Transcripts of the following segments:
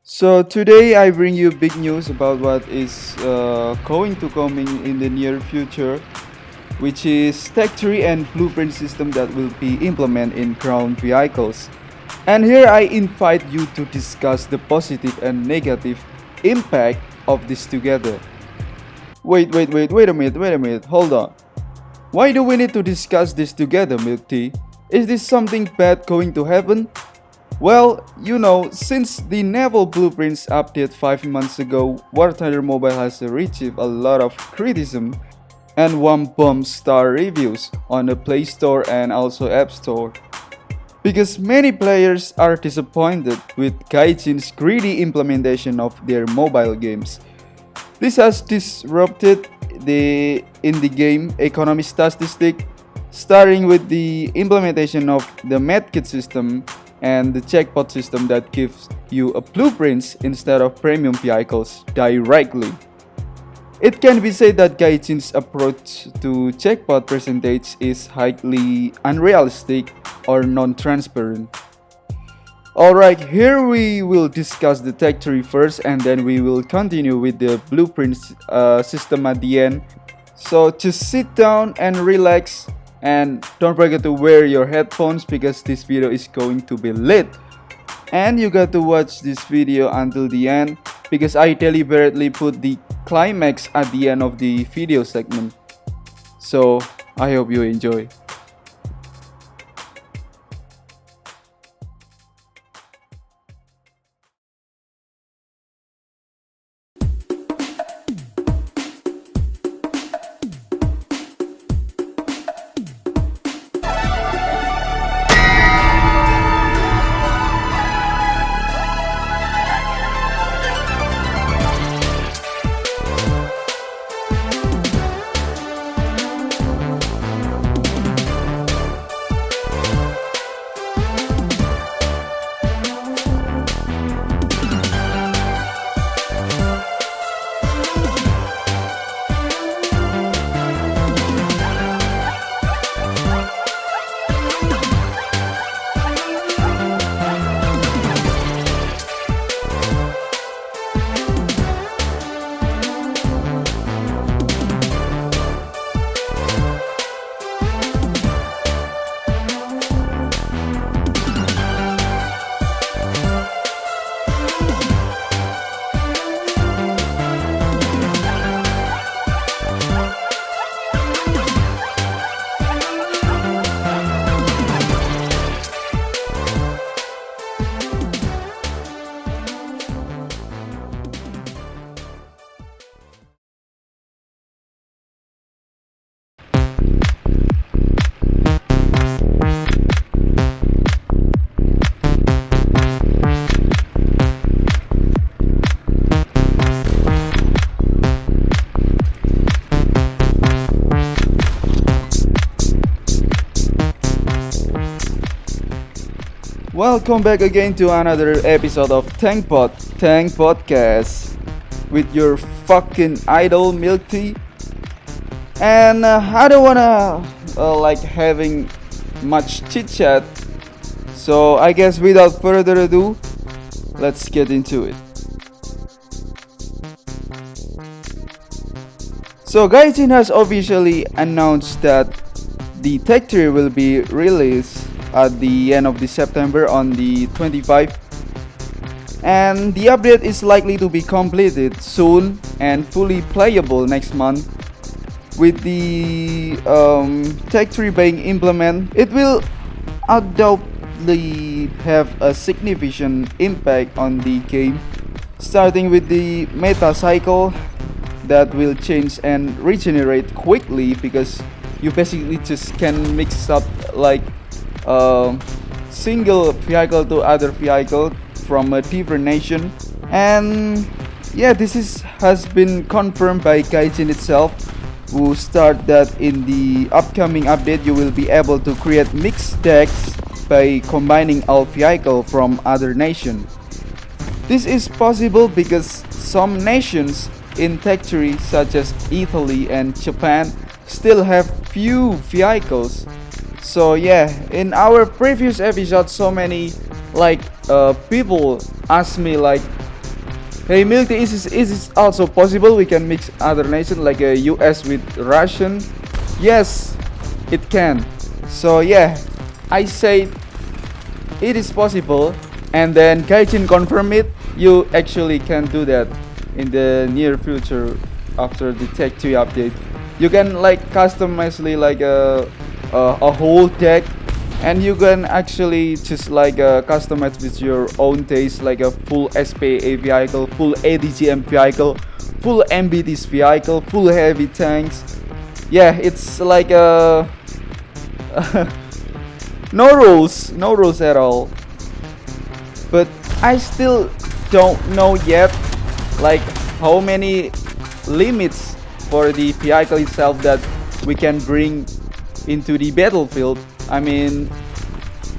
So today I bring you big news about what is going to coming in the near future, which is tech tree and blueprint system that will be implemented in ground vehicles. And here I invite you to discuss the positive and negative impact of this together. Wait a minute, hold on. Why do we need to discuss this together, Milktea? Is this something bad going to happen? Well, since the Naval Blueprints update 5 months ago, Warthunder Mobile has received a lot of criticism and one bomb star reviews on the Play Store and also App Store. Because many players are disappointed with Gaijin's greedy implementation of their mobile games. This has disrupted the in-the game economy statistic, starting with the implementation of the medkit system and the jackpot system that gives you a blueprints instead of premium vehicles directly. It can be said that Gaijin's approach to jackpot percentage is highly unrealistic or non-transparent. Alright, here we will discuss the tech tree first and then we will continue with the blueprints system at the end. So just sit down and relax and don't forget to wear your headphones because this video is going to be lit. And you got to watch this video until the end because I deliberately put the climax at the end of the video segment. So I hope you enjoy. Welcome back again to another episode of Tank Podcast with your fucking idol Milktea. And I don't wanna like having much chit chat. So I guess without further ado, let's get into it. So Gaijin has officially announced that the tech tree will be released at the end of the September on the 25th, and the update is likely to be completed soon and fully playable next month. With the tech tree being implemented, it will undoubtedly have a significant impact on the game, starting with the meta cycle that will change and regenerate quickly because you basically just can mix up like single vehicle to other vehicle from a different nation. And yeah, has been confirmed by Gaijin itself, who start that in the upcoming update you will be able to create mixed decks by combining all vehicle from other nation. This is possible because some nations in tech tree such as Italy and Japan still have few vehicles. So yeah, in our previous episode, so many people ask me like, Hey Milktea, is it also possible we can mix other nation like a US with Russian? Yes, it can. So yeah, I say it is possible, and then Kaijin confirm it. You actually can do that in the near future after the Tech 2 update. You can like customizely like a whole deck, and you can actually just like customize with your own taste, like a full SPA vehicle, full ADGM vehicle, full MBT's vehicle, full heavy tanks. Yeah, it's like a no rules at all. But I still don't know yet, like how many limits for the vehicle itself that we can bring into the battlefield. I mean,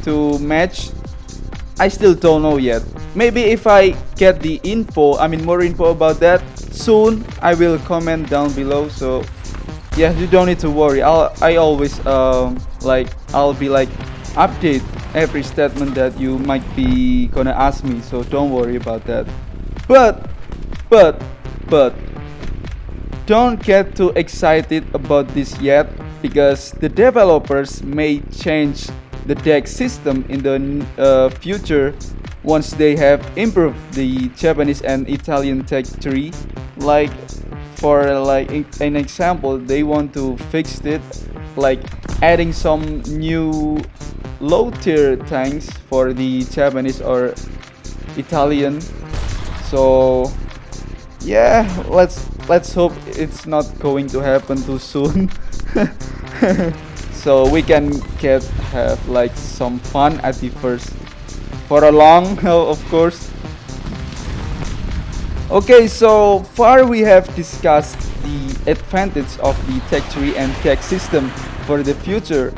to match, I still don't know yet. Maybe if I get the info, I mean more info about that soon, I will comment down below. So yeah, you don't need to worry. I always I'll be like update every statement that you might be gonna ask me. So don't worry about that. But but but don't get too excited about this yet, because the developers may change the deck system in the future once they have improved the Japanese and Italian tech tree. Like for like an example, they want to fix it, like adding some new low tier tanks for the Japanese or Italian. So yeah, let's hope it's not going to happen too soon. So we can have like some fun at the first for a long of course. Okay, so far we have discussed the advantage of the tech tree and tech system for the future,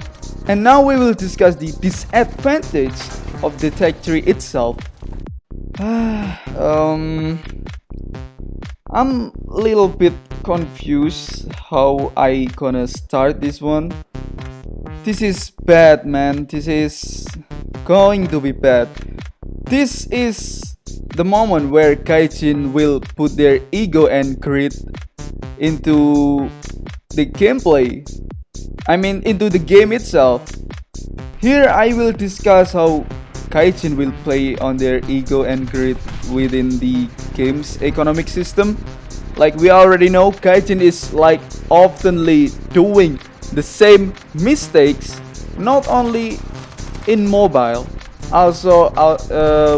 and now we will discuss the disadvantage of the tech tree itself. I'm a little bit confused how I gonna start this one. This is bad, man. This is going to be bad. This is the moment where Kaijin will put their ego and greed into the gameplay. I mean, into the game itself. Here I will discuss how Kaijin will play on their ego and greed within the game's economic system. Like we already know, Kaijin is like oftenly doing the same mistakes, not only in mobile, also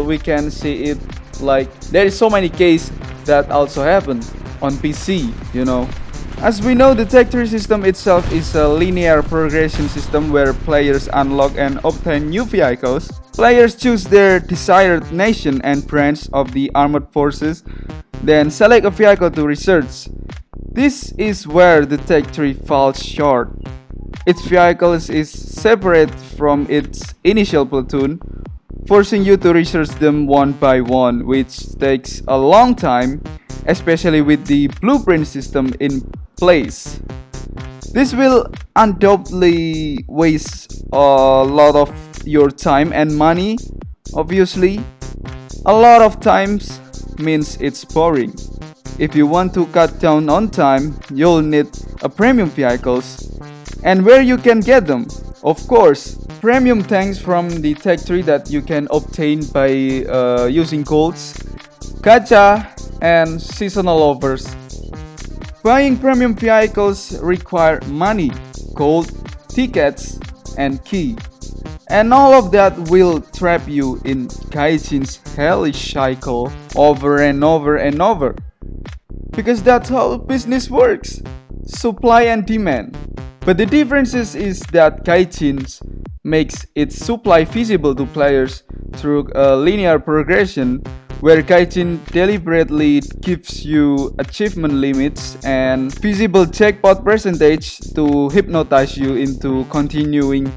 we can see it like there is so many cases that also happen on PC, you know. As we know, the tech tree system itself is a linear progression system where players unlock and obtain new vehicles. Players choose their desired nation and branch of the armored forces, then select a vehicle to research. This is where the tech tree falls short. Its vehicle is separate from its initial platoon, forcing you to research them one by one, which takes a long time, especially with the blueprint system in place. This will undoubtedly waste a lot of your time and money. Obviously, a lot of times means it's boring. If you want to cut down on time, you'll need a premium vehicles. And where you can get them? Of course, premium tanks from the tech tree that you can obtain by using golds, gacha, and seasonal offers. Buying premium vehicles require money, gold, tickets, and key. And all of that will trap you in Kaijin's hellish cycle over and over and over. Because that's how business works. Supply and demand. But the difference is that Kaijin makes its supply feasible to players through a linear progression, where Kaijin deliberately gives you achievement limits and feasible jackpot percentage to hypnotize you into continuing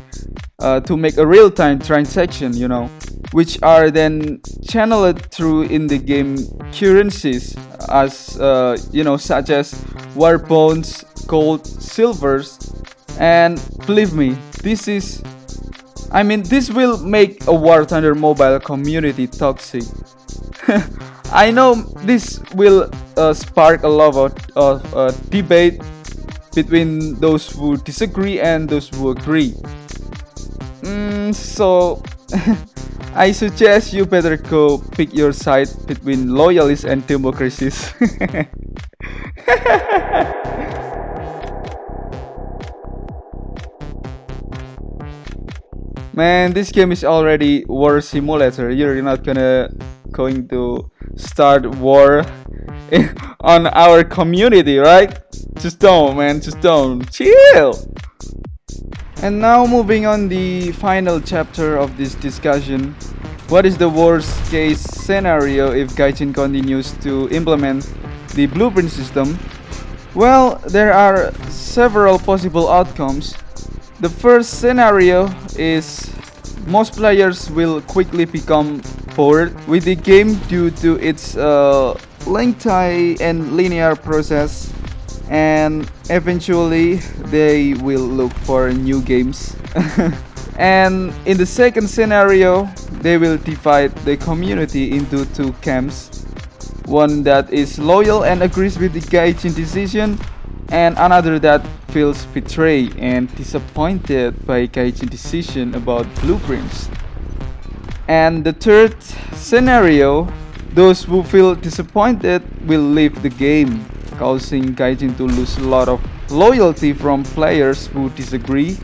to make a real-time transaction, you know, which are then channeled through in the game currencies as such as war bonds, gold, silvers. And believe me, this will make a Warthunder mobile community toxic. I know this will spark a lot of debate between those who disagree and those who agree. So I suggest you better go pick your side between loyalists and democracies. Man, this game is already war simulator. You're not going to start war on our community, right? Just don't, man. Just don't. Chill. And now moving on the final chapter of this discussion. What is the worst case scenario if Gaijin continues to implement the blueprint system? Well, there are several possible outcomes. The first scenario is most players will quickly become bored with the game due to its lengthy and linear process, and eventually they will look for new games. And in the second scenario, they will divide the community into two camps. One that is loyal and agrees with the Gaijin decision, and another that feels betrayed and disappointed by Gaijin decision about blueprints. And the third scenario, those who feel disappointed will leave the game, causing Gaijin to lose a lot of loyalty from players who disagree.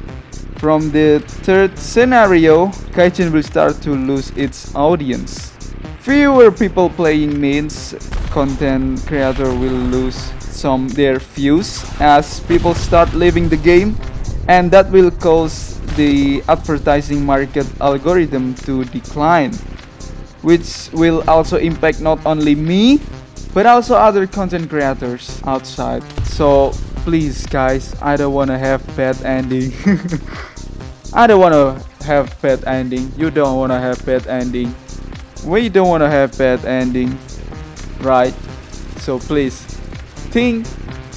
From the third scenario, Gaijin will start to lose its audience. Fewer people playing means content creator will lose some their views as people start leaving the game, and that will cause the advertising market algorithm to decline, which will also impact not only me but also other content creators outside. So please guys, I don't wanna have bad ending. I don't wanna have bad ending. You don't wanna have bad ending. We don't wanna have bad ending, right? So please think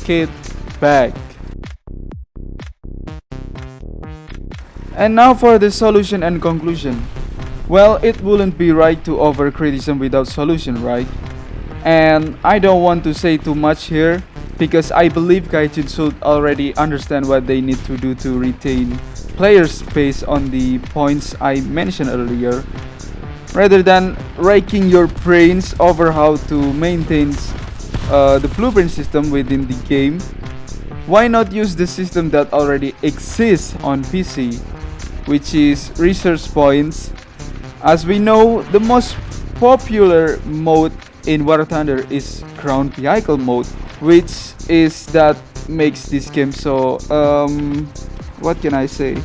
it back. And now for the solution and conclusion. Well, it wouldn't be right to over criticism without solution, right? And I don't want to say too much here because I believe Gaijin should already understand what they need to do to retain players based on the points I mentioned earlier, rather than raking your brains over how to maintain the blueprint system within the game. Why not use the system that already exists on PC, which is research points? As we know, the most popular mode in Warthunder is ground vehicle mode, which is that makes this game so what can I say,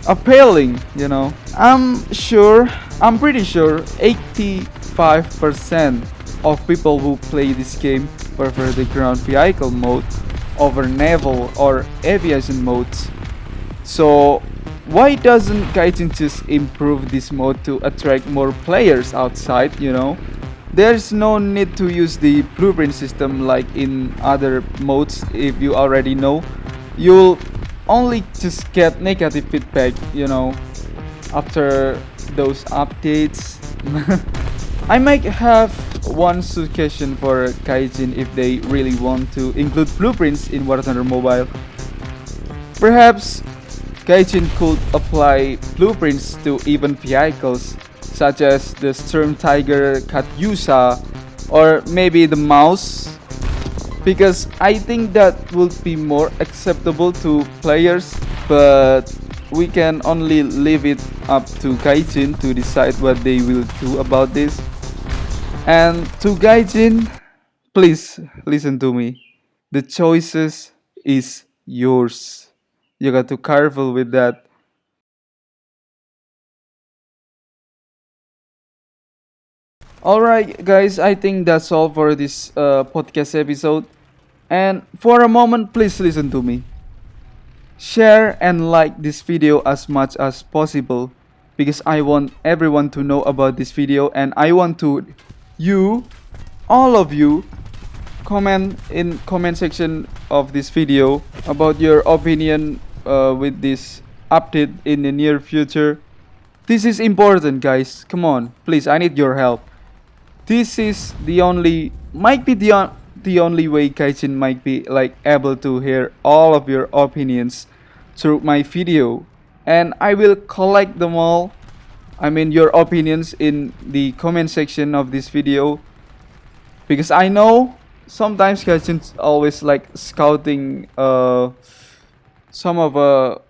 appealing, you know. I'm pretty sure 85% of people who play this game prefer the ground vehicle mode over naval or aviation modes. So why doesn't Gaijin just improve this mode to attract more players outside, you know? There's no need to use the blueprint system like in other modes. If you already know, you'll only just get negative feedback, you know, after those updates. I might have one suggestion for Gaijin if they really want to include blueprints in War Thunder Mobile. Perhaps Gaijin could apply blueprints to even vehicles such as the Storm Tiger Katyusha or maybe the Mouse, because I think that would be more acceptable to players, but we can only leave it up to Gaijin to decide what they will do about this. And to Gaijin, please listen to me. The choices is yours. You got to careful with that. Alright guys, I think that's all for this podcast episode. And for a moment, please listen to me. Share and like this video as much as possible because I want everyone to know about this video, and I want to all of you comment in comment section of this video about your opinion with this update in the near future. This is important guys, come on, please, I need your help. this is the only might be the only way Kaijin might be like able to hear all of your opinions through my video, and I will collect them all. I mean your opinions in the comment section of this video, because I know sometimes Kaijin's always like scouting some of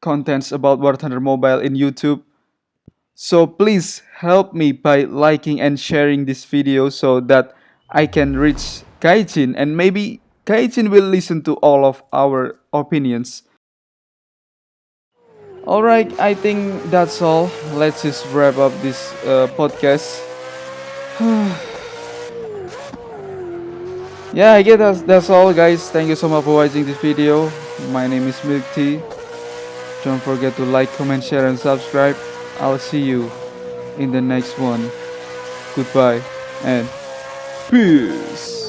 contents about Warthunder Mobile in YouTube. So please help me by liking and sharing this video so that I can reach Kaijin, and maybe Kaijin will listen to all of our opinions. Alright, I think that's all. Let's just wrap up this podcast. Yeah, I guess that's all, guys. Thank you so much for watching this video. My name is Milktea. Don't forget to like, comment, share, and subscribe. I'll see you in the next one. Goodbye and peace.